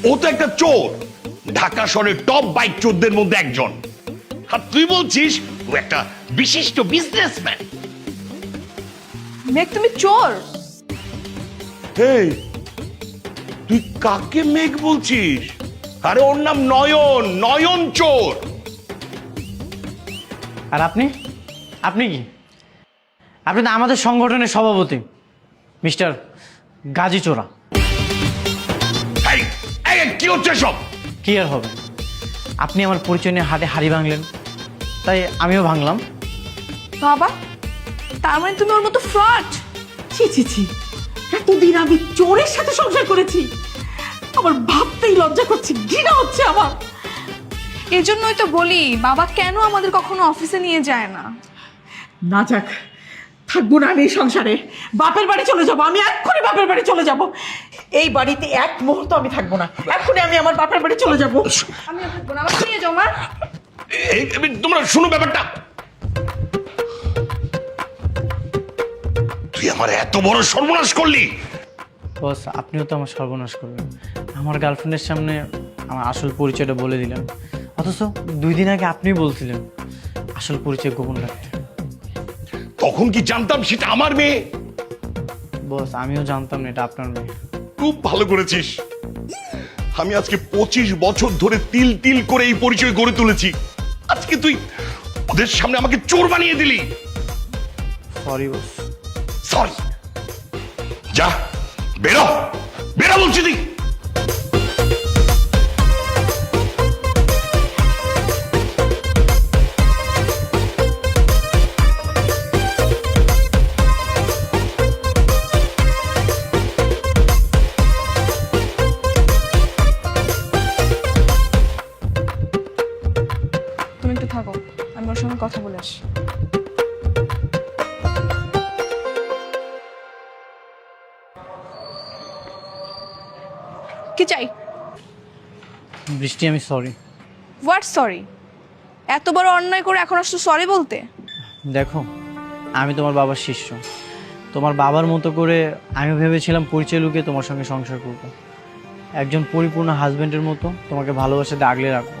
ও তো একটা চোর, ঢাকা শহরের টপ বাইক চোরদের মধ্যে একজন। আর তুই বলছিস ও একটা বিশিষ্ট বিজনেসম্যান। মেঘ তুমি চোর? এই তুই কাকে মেঘ বলছিস? আরে ওর নাম নয়ন, নয়ন চোর। আর আপনি আপনি কি? আপনি তো আমাদের সংগঠনের সভাপতি মিস্টার গাজী চোরা। এই, এই, কি হচ্ছে সব? কি আর হবে, আপনি আমার পরিচয় নিয়ে হাটে হাড়ি ভাঙলেন, তাই আমিও ভাঙলাম। বাবা, তার মানে তুমি ওর মতো ফ্রড? ছি ছি ছি, এতদিন আমি চোরের সাথে সংসার করেছি, আমার ভাবতেই লজ্জা করছে, ঘৃণা হচ্ছে আমার। এজন্যই তো বলি বাবা কেন আমাদের কখনো অফিসে নিয়ে যায় না। না যাক, থাকবো না আমি এই সংসারে, বাপের বাড়ি চলে যাব, আমি এক্ষুনি বাপের বাড়ি চলে যাব। এই বাড়িতে এক মুহূর্ত আমি থাকবো না, এক্ষুনি আমি আমার বাপের বাড়ি চলে যাব। আমিও থাকবো না, আমাকে নিয়ে যাও মা। তোমরা শুনো ব্যাপারটা। তুই আমার এত বড় সর্বনাশ করলি। বস, আপনিও তো আমার সর্বনাশ করলেন। আমার গার্লফ্রেন্ডের সামনে আমার আসল পরিচয়টা বলে দিলেন, অথচ 2 দিন আগে আপনি বলছিলেন আসল পরিচয় গোপন রাখতে। তখন কি জানতাম সেটা আমার মেয়ে? বস, আমিও জানতাম না এটা আপনার মেয়ে। খুব ভালো করেছিস। আমি আজকে 25 বছর ধরে তিল তিল করে এই পরিচয় গড়ে তুলেছি, আজকে তুই ওদের সামনে আমাকে চোর বানিয়ে দিলি। Sorry boss. সরি? যা, বেরো, বেরো বলছি তুই। তুমি একটু থাকো, আমি ওর সঙ্গে কথা বলে আসি। কি চাই? বৃষ্টি, আমি সরি। What sorry? এত বড় অন্যায় করে এখন আসছো সরি বলতে? দেখো, আমি তোমার বাবার শিষ্য। তোমার বাবার মতো করে আমি ভেবেছিলাম পরিচয় লুকিয়ে তোমার সঙ্গে সংসার করব, একজন পরিপূর্ণ হাজবেন্ডের মতো তোমাকে ভালোবাসাতে আগলে রাখবো।